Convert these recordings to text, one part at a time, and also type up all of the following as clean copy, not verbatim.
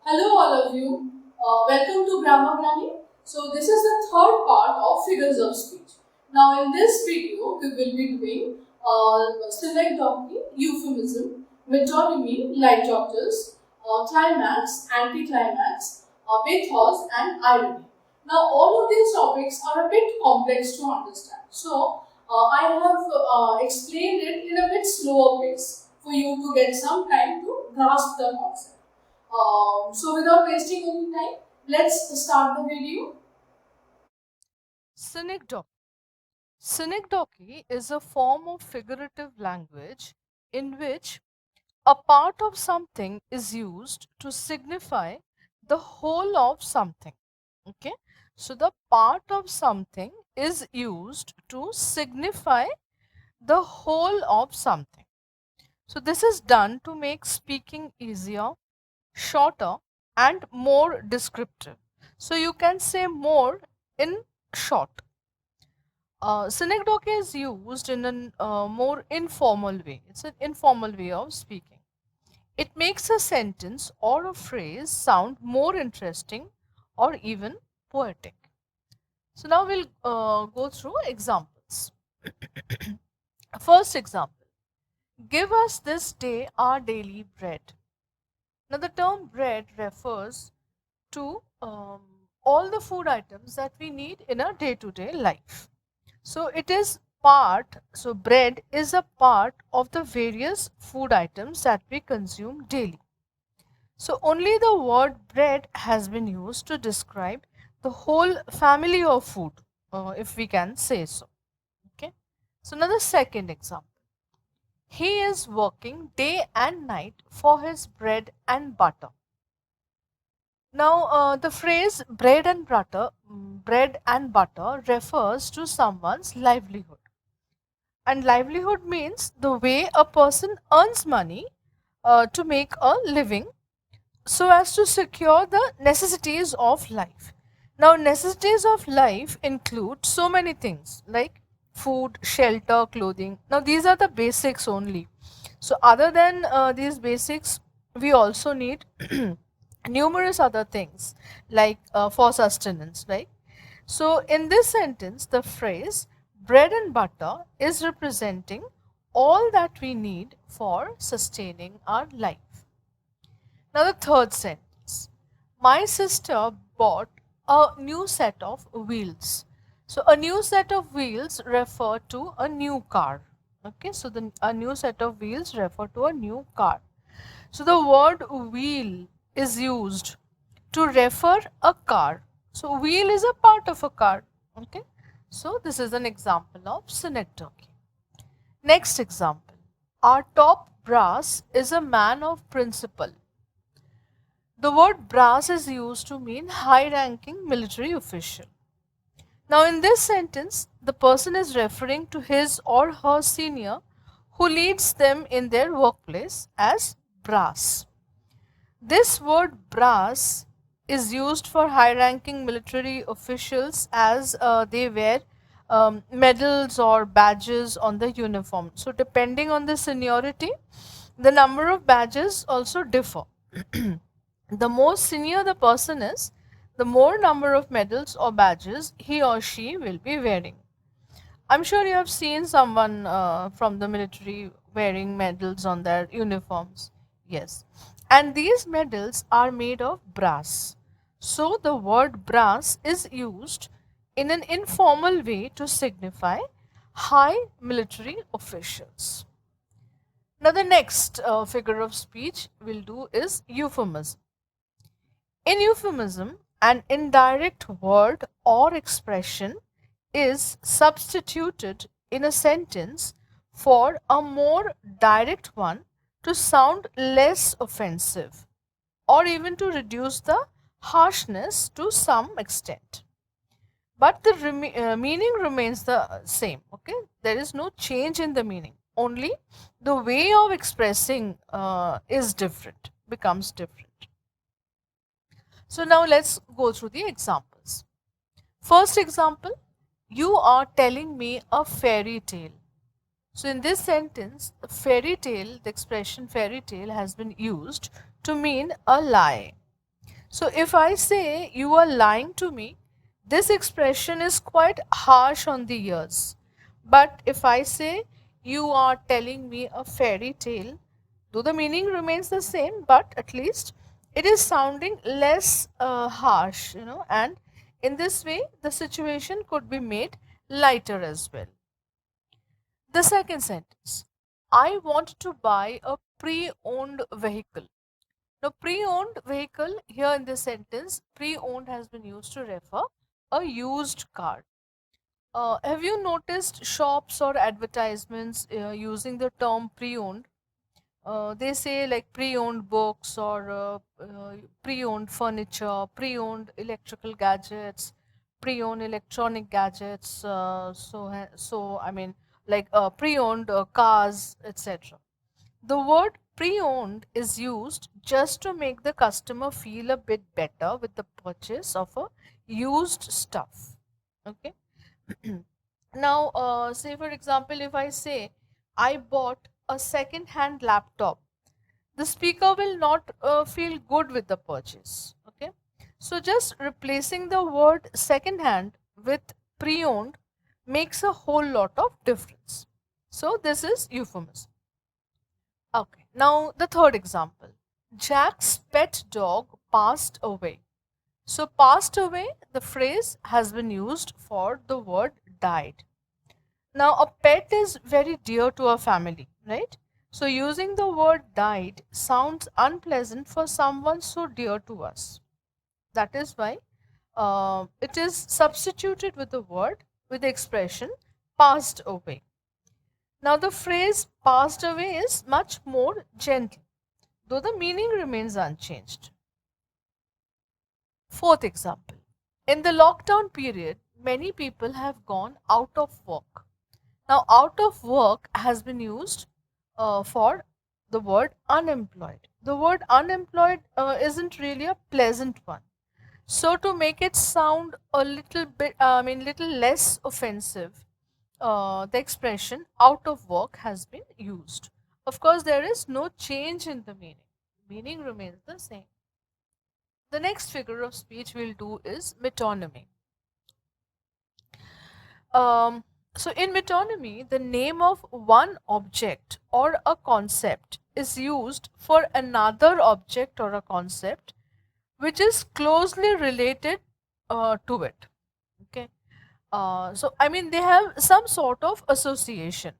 Hello all of you. Welcome to Grammar Granny. So this is the third part of figures of speech. Now in this video we will be doing synecdoche, euphemism, metonymy, litotes, climax, anticlimax, bathos and irony. Now all of these topics are a bit complex to understand. So I have explained it in a bit slower pace for you to get some time to grasp the concept. So without wasting any time, let's start the video. Synecdoche. Synecdoche is a form of figurative language in which a part of something is used to signify the whole of something. Okay, so the part of something is used to signify the whole of something. So this is done to make speaking easier, shorter, and more descriptive. So you can say more in short. Synecdoche is used in a more informal way. It's an informal way of speaking. It makes a sentence or a phrase sound more interesting or even poetic. So now we'll go through examples. First example: give us this day our daily bread. Now the term bread refers to all the food items that we need in our day-to-day life. So it is part, so bread is a part of the various food items that we consume daily. So only the word bread has been used to describe the whole family of food, if we can say so. Okay. So now the second example. He is working day and night for his bread and butter. Now, the phrase bread and butter refers to someone's livelihood. And livelihood means the way a person earns money to make a living so as to secure the necessities of life. Now, necessities of life include so many things like food, shelter, clothing. Now, these are the basics only. So, other than these basics, we also need numerous other things like for sustenance, right? So, in this sentence, the phrase bread and butter is representing all that we need for sustaining our life. Now, the third sentence: my sister bought a new set of wheels. So, a new set of wheels refer to a new car. Okay, so a new set of wheels refer to a new car. So, the word wheel is used to refer a car. So, wheel is a part of a car. Okay, so this is an example of synecdoche. Next example: our top brass is a man of principle. The word brass is used to mean high ranking military official. Now, in this sentence, the person is referring to his or her senior who leads them in their workplace as brass. This word brass is used for high ranking military officials as they wear medals or badges on the uniform. So, depending on the seniority, the number of badges also differ. The more senior the person is, the more number of medals or badges he or she will be wearing. I'm sure you have seen someone from the military wearing medals on their uniforms. Yes. And these medals are made of brass. So the word brass is used in an informal way to signify high military officials. Now, the next figure of speech we'll do is euphemism. In euphemism, an indirect word or expression is substituted in a sentence for a more direct one to sound less offensive or even to reduce the harshness to some extent. But the meaning remains the same. Okay, there is no change in the meaning. Only the way of expressing is different, becomes different. So now let's go through the examples. First example: you are telling me a fairy tale. So in this sentence, fairy tale, the expression fairy tale has been used to mean a lie. So if I say you are lying to me, this expression is quite harsh on the ears. But if I say you are telling me a fairy tale, though the meaning remains the same, but at least it is sounding less harsh, and in this way the situation could be made lighter as well. The second sentence, I want to buy a pre owned vehicle. Now, pre-owned vehicle here in this sentence, pre-owned has been used to refer a used car. Have you noticed shops or advertisements using the term pre-owned? They say like pre-owned books or pre-owned furniture, pre-owned electrical gadgets, pre-owned electronic gadgets. So I mean like pre-owned cars, etc. The word pre-owned is used just to make the customer feel a bit better with the purchase of a used stuff. Okay. Now, say for example, if I say I bought a second hand laptop, the speaker will not feel good with the purchase. Okay. So, just replacing the word second hand with pre owned makes a whole lot of difference. So, this is euphemism. Okay, now the third example. Jack's pet dog passed away. So, passed away, the phrase has been used for the word died. Now, a pet is very dear to a family, right? So, using the word died sounds unpleasant for someone so dear to us. That is why it is substituted with the word, with the expression passed away. Now, the phrase passed away is much more gentle, though the meaning remains unchanged. Fourth example. In the lockdown period, many people have gone out of work. Now, out of work has been used for the word unemployed. The word unemployed isn't really a pleasant one. So, to make it sound a little bit, little less offensive, the expression out of work has been used. Of course, there is no change in the meaning. Meaning remains the same. The next figure of speech we'll do is metonymy. Um, so, in metonymy, the name of one object or a concept is used for another object or a concept which is closely related to it. Okay. I mean, they have some sort of association.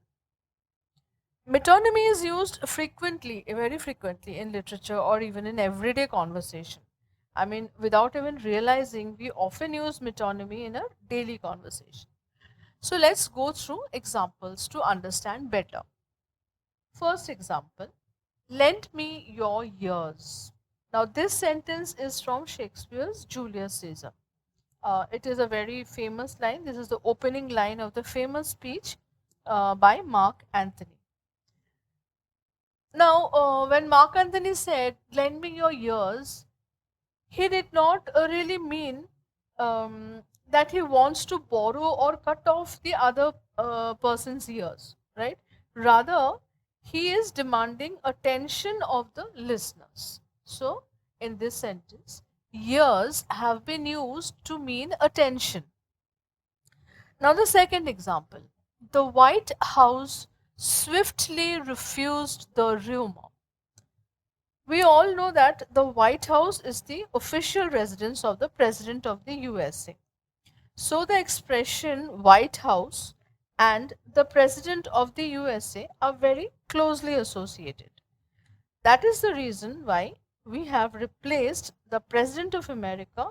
Metonymy is used frequently, very frequently in literature or even in everyday conversation. I mean, without even realizing, we often use metonymy in a daily conversation. So let's go through examples to understand better. First example, lend me your ears. Now, this sentence is from Shakespeare's Julius Caesar. It is a very famous line. This is the opening line of the famous speech by Mark Antony. Now, when Mark Antony said, lend me your ears, he did not really mean that he wants to borrow or cut off the other person's ears, right? Rather, he is demanding attention of the listeners. So, in this sentence, ears have been used to mean attention. Now, the second example, the White House swiftly refused the rumor. We all know that the White House is the official residence of the President of the USA. So, the expression White House and the President of the USA are very closely associated. That is the reason why we have replaced the President of America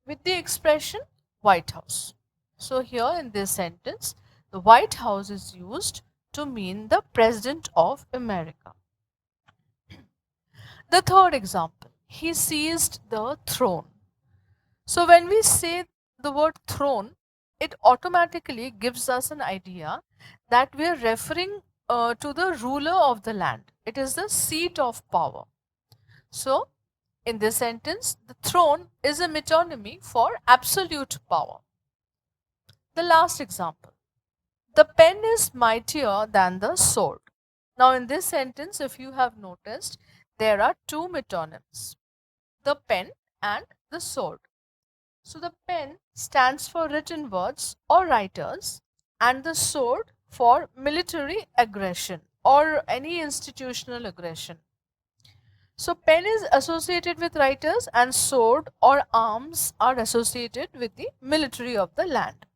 with the expression White House. So, here in this sentence, the White House is used to mean the President of America. The third example, he seized the throne. So, when we say the word throne, it automatically gives us an idea that we are referring to the ruler of the land. It is the seat of power. So, in this sentence, the throne is a metonymy for absolute power. The last example, the pen is mightier than the sword. Now, in this sentence, if you have noticed, there are two metonyms, the pen and the sword. So the pen stands for written words or writers, and the sword for military aggression or any institutional aggression. So pen is associated with writers and sword or arms are associated with the military of the land.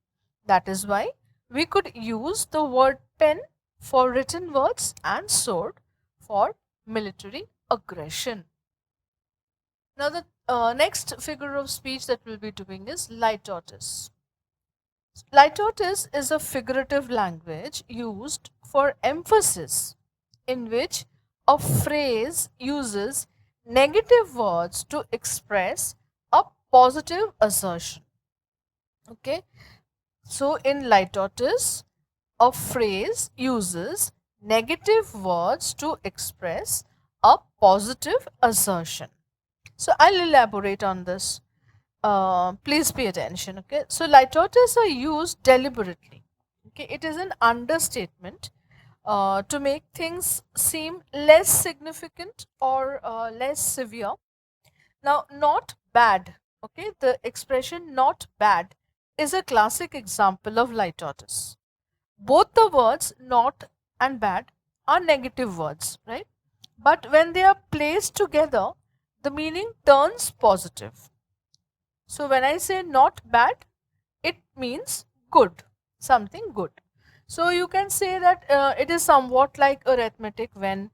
That is why we could use the word pen for written words and sword for military aggression. Now the next figure of speech that we'll be doing is litotes. Litotes is a figurative language used for emphasis in which a phrase uses negative words to express a positive assertion. Okay, so in litotes, a phrase uses negative words to express a positive assertion. So I'll elaborate on this. Please pay attention. Okay, so litotes are used deliberately. Okay, it is an understatement to make things seem less significant or less severe. Now, not bad. Okay, the expression not bad is a classic example of litotes. Both the words not and bad are negative words, right? But when they are placed together, the meaning turns positive. So when I say not bad, it means good, something good. So you can say that it is somewhat like arithmetic. When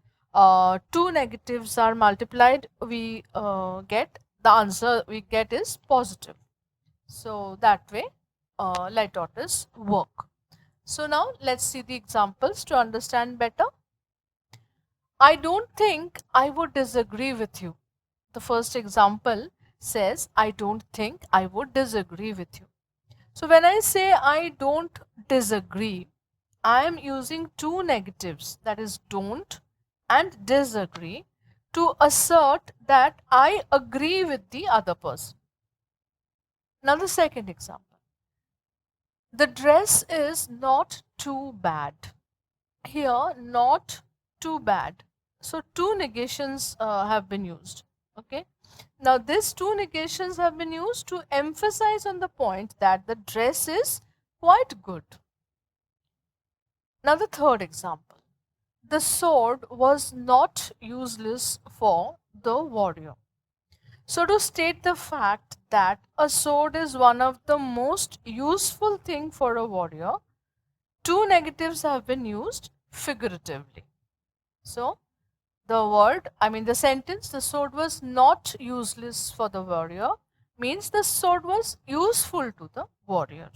two negatives are multiplied, we get the answer we get is positive. So that way litotes work. So now let's see the examples to understand better. I don't think I would disagree with you. The first example says, I don't think I would disagree with you. So when I say I don't disagree, I am using two negatives, that is don't and disagree, to assert that I agree with the other person. Now the second example. The dress is not too bad. Here, not too bad. So two negations have been used. Okay. Now these two negations have been used to emphasize on the point that the dress is quite good. Now the third example. The sword was not useless for the warrior. So to state the fact that a sword is one of the most useful thing for a warrior, two negatives have been used figuratively. So the sentence, the sword was not useless for the warrior, means the sword was useful to the warrior.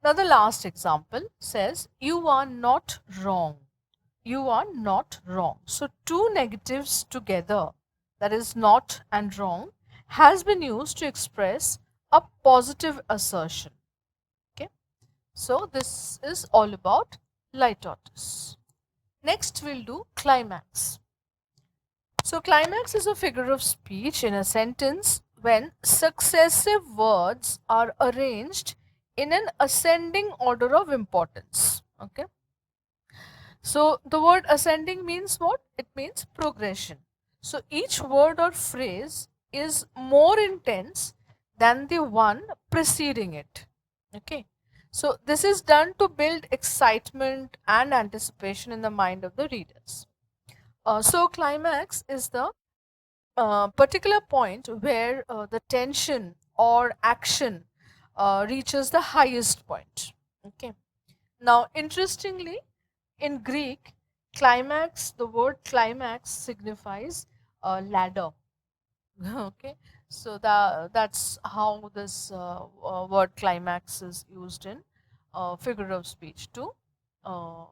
Now the last example says, you are not wrong. You are not wrong. So two negatives together, that is not and wrong, has been used to express a positive assertion. Okay. So this is all about litotes. Next we'll do climax. So climax is a figure of speech in a sentence when successive words are arranged in an ascending order of importance. Okay. So the word ascending means what? It means progression. So each word or phrase is more intense than the one preceding it. Okay. So this is done to build excitement and anticipation in the mind of the readers. So climax is the particular point where the tension or action reaches the highest point. Okay. Now, interestingly, in Greek, climax, the word climax signifies a ladder. Okay, so that's how this word climax is used in figure of speech to uh,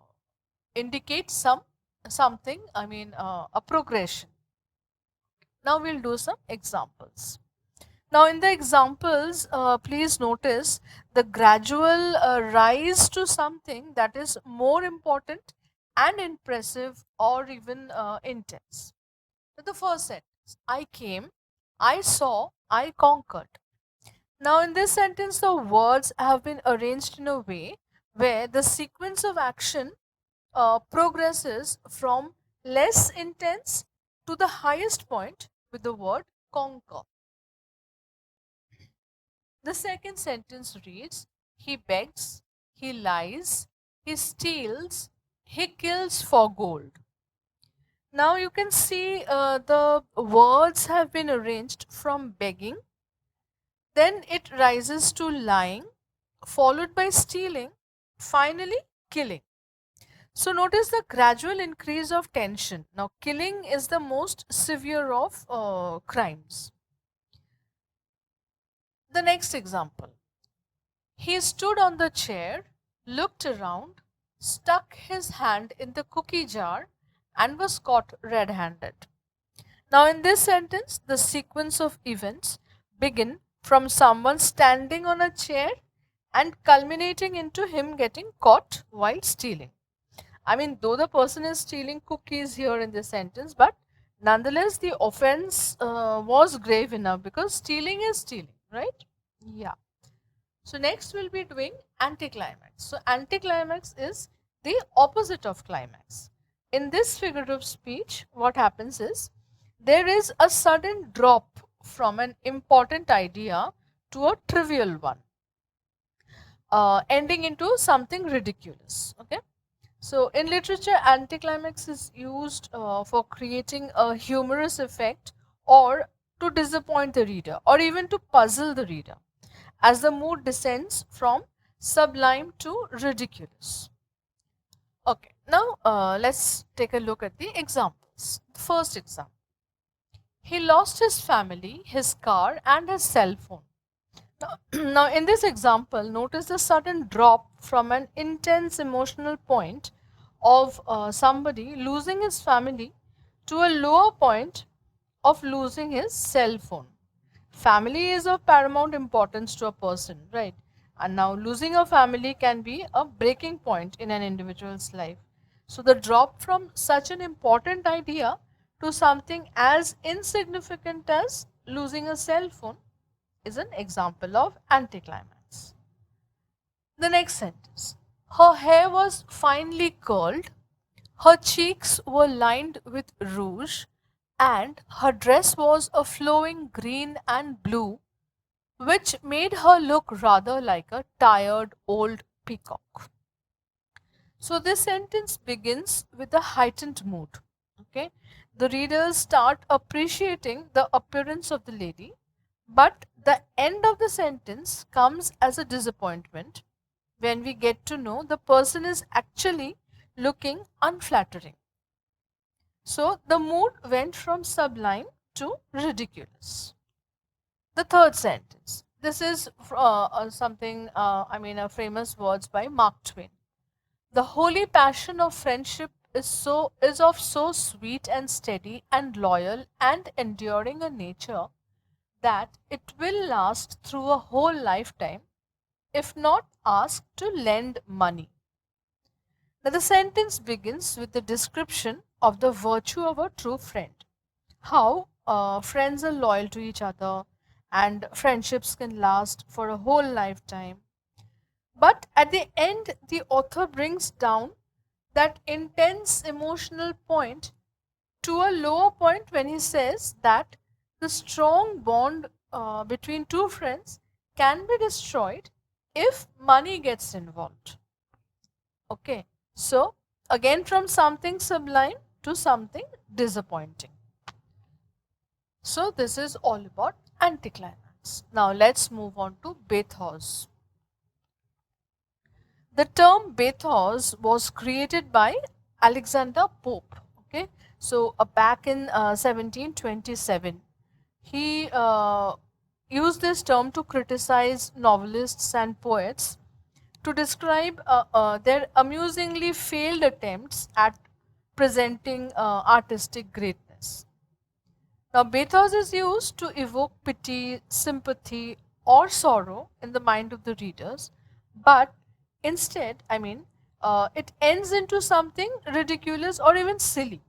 indicate something. A progression. Now we'll do some examples. Now in the examples, please notice the gradual rise to something that is more important and impressive or even intense. So the first sentence, I came, I saw, I conquered. Now in this sentence, the words have been arranged in a way where the sequence of action progresses from less intense to the highest point with the word conquer. The second sentence reads, he begs, he lies, he steals, he kills for gold. Now you can see the words have been arranged from begging, then it rises to lying, followed by stealing, finally killing. So notice the gradual increase of tension. Now killing is the most severe of crimes. The next example. He stood on the chair, looked around, stuck his hand in the cookie jar, and was caught red handed. Now, in this sentence, the sequence of events begin from someone standing on a chair and culminating into him getting caught while stealing. I mean, though the person is stealing cookies here in this sentence, but nonetheless, the offense was grave enough because stealing is stealing, right? Yeah. So next we'll be doing anticlimax. So anticlimax is the opposite of climax. In this figure of speech, what happens is there is a sudden drop from an important idea to a trivial one, ending into something ridiculous. Okay. So in literature, anticlimax is used for creating a humorous effect or to disappoint the reader or even to puzzle the reader as the mood descends from sublime to ridiculous. Okay, now let's take a look at the examples. The first example. He lost his family, his car, and his cell phone. Now, in this example, notice the sudden drop from an intense emotional point of somebody losing his family to a lower point of losing his cell phone. Family is of paramount importance to a person, right? And now losing a family can be a breaking point in an individual's life. So the drop from such an important idea to something as insignificant as losing a cell phone is an example of anticlimax. The next sentence. Her hair was finely curled, her cheeks were lined with rouge, and her dress was a flowing green and blue, which made her look rather like a tired old peacock. So this sentence begins with a heightened mood. Okay, the readers start appreciating the appearance of the lady, but the end of the sentence comes as a disappointment when we get to know the person is actually looking unflattering. So the mood went from sublime to ridiculous. The third sentence. This is something, a famous words by Mark Twain. The holy passion of friendship is of so sweet and steady and loyal and enduring a nature that it will last through a whole lifetime if not asked to lend money. Now the sentence begins with the description of the virtue of a true friend. How friends are loyal to each other and friendships can last for a whole lifetime. But at the end, the author brings down that intense emotional point to a lower point when he says that the strong bond between two friends can be destroyed if money gets involved. Okay, so again from something sublime to something disappointing. So this is all about anticlimax. Now let's move on to bathos. The term bathos was created by Alexander Pope. Okay, so back in 1727, he used this term to criticize novelists and poets to describe their amusingly failed attempts at presenting artistic greatness. Now, bathos is used to evoke pity, sympathy, or sorrow in the mind of the readers, but instead, it ends into something ridiculous or even silly.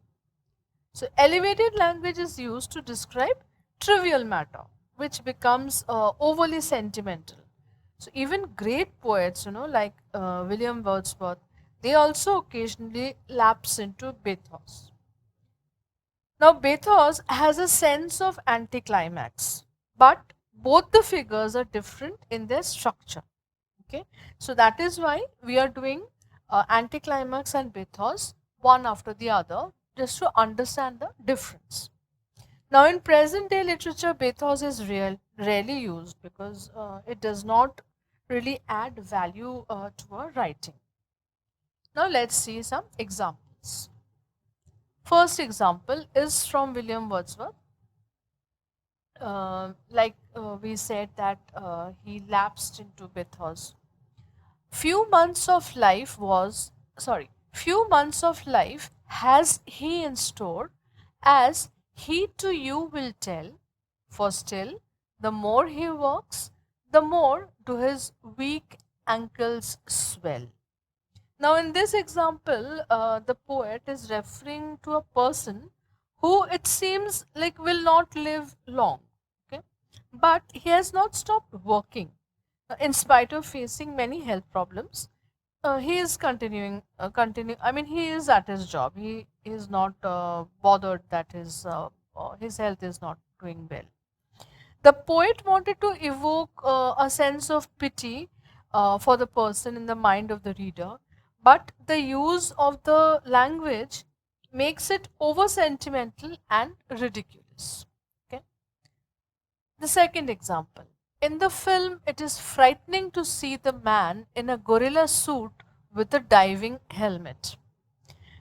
So, elevated language is used to describe trivial matter, which becomes overly sentimental. So, even great poets, like William Wordsworth, they also occasionally lapse into bathos. Now, bathos has a sense of anticlimax, but both the figures are different in their structure. Okay, so that is why we are doing anticlimax and bathos one after the other, just to understand the difference. Now, in present day literature, bathos is rarely used because it does not really add value to a writing. Now, let's see some examples. First example is from William Wordsworth. We said that he lapsed into bathos. Few months of life has he in store, as he to you will tell, for still the more he works, the more do his weak ankles swell. Now, in this example, the poet is referring to a person who it seems like will not live long. Okay, but he has not stopped working in spite of facing many health problems. He is continuing. I mean, he is at his job. He is not bothered that his health is not doing well. The poet wanted to evoke a sense of pity for the person in the mind of the reader, but the use of the language makes it over sentimental and ridiculous. Okay. The second example. In the film, it is frightening to see the man in a gorilla suit with a diving helmet.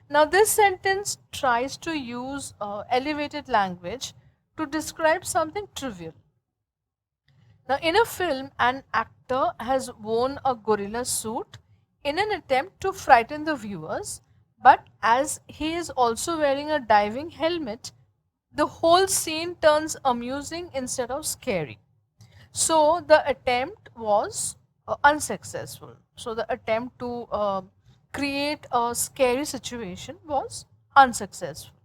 Now, this sentence tries to use elevated language to describe something trivial. Now, in a film, an actor has worn a gorilla suit in an attempt to frighten the viewers, but as he is also wearing a diving helmet, the whole scene turns amusing instead of scary. So, the attempt was unsuccessful. So, the attempt to create a scary situation was unsuccessful,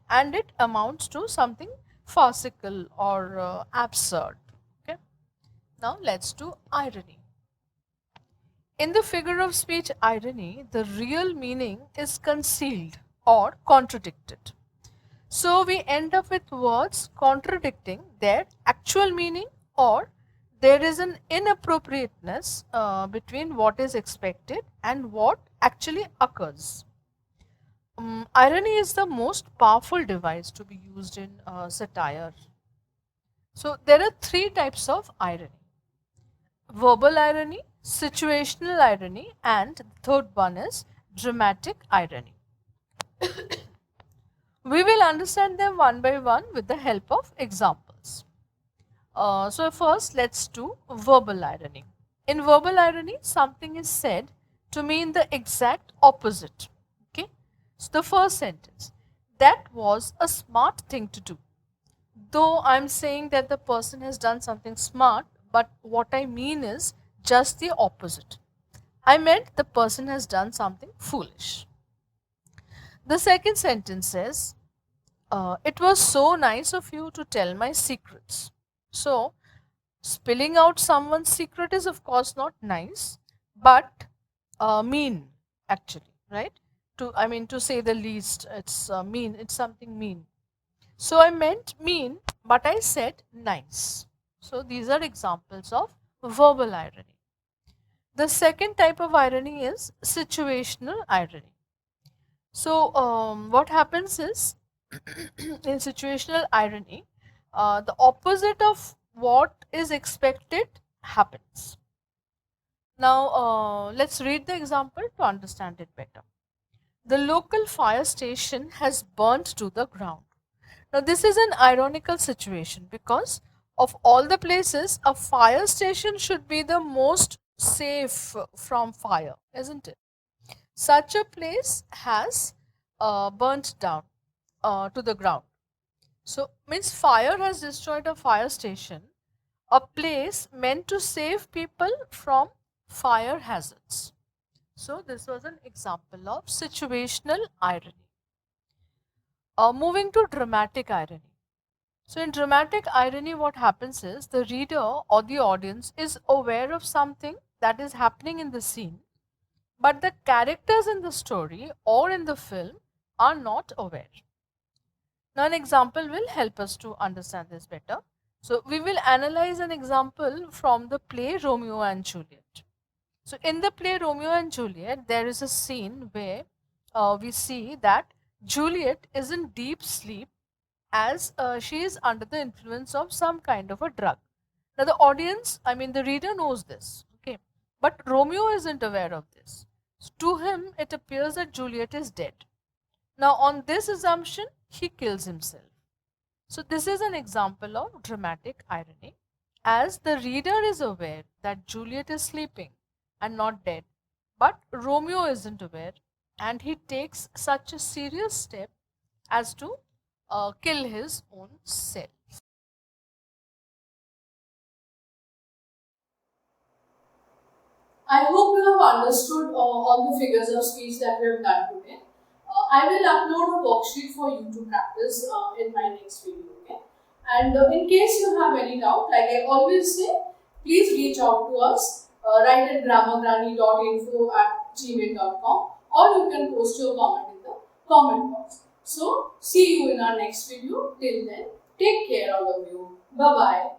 and it amounts to something farcical or absurd. Okay. Now let's do irony. In the figure of speech irony, the real meaning is concealed or contradicted. So we end up with words contradicting their actual meaning, or there is an inappropriateness between what is expected and what actually occurs. Irony is the most powerful device to be used in satire. So there are three types of irony: verbal irony, situational irony, and the third one is dramatic irony. We will understand them one by one with the help of examples. So, first, let's do verbal irony. In verbal irony, something is said to mean the exact opposite. Okay, so the first sentence, that was a smart thing to do. Though I'm saying that the person has done something smart, but what I mean is just the opposite. I meant the person has done something foolish. The second sentence says, it was so nice of you to tell my secrets. So, spilling out someone's secret is, of course, not nice, but mean, actually, right? To say the least, it's mean, it's something mean. So, I meant mean, but I said nice. So, these are examples of verbal irony. The second type of irony is situational irony. So, what happens is in situational irony, the opposite of what is expected happens. Now, let's read the example to understand it better. The local fire station has burnt to the ground. Now, this is an ironical situation because of all the places, a fire station should be the most safe from fire, isn't it? Such a place has burnt down to the ground. So, means fire has destroyed a fire station, a place meant to save people from fire hazards. So, this was an example of situational irony. Moving to dramatic irony. So, in dramatic irony, what happens is the reader or the audience is aware of something that is happening in the scene, but the characters in the story or in the film are not aware. Now, an example will help us to understand this better. So we will analyze an example from the play Romeo and Juliet. So in the play Romeo and Juliet, there is a scene where we see that Juliet is in deep sleep as she is under the influence of some kind of a drug. Now the audience, I mean the reader knows this, okay, but Romeo isn't aware of this. So to him, it appears that Juliet is dead. Now on this assumption, he kills himself. So this is an example of dramatic irony, as the reader is aware that Juliet is sleeping and not dead, but Romeo isn't aware, and he takes such a serious step as to kill his own self. I hope you have understood all the figures of speech that we have done today. I will upload a worksheet for you to practice in my next video. Okay? And in case you have any doubt, like I always say, please reach out to us. Write at grammargranny.info@gmail.com, or you can post your comment in the comment box. So, see you in our next video. Till then, take care all of you. Bye bye.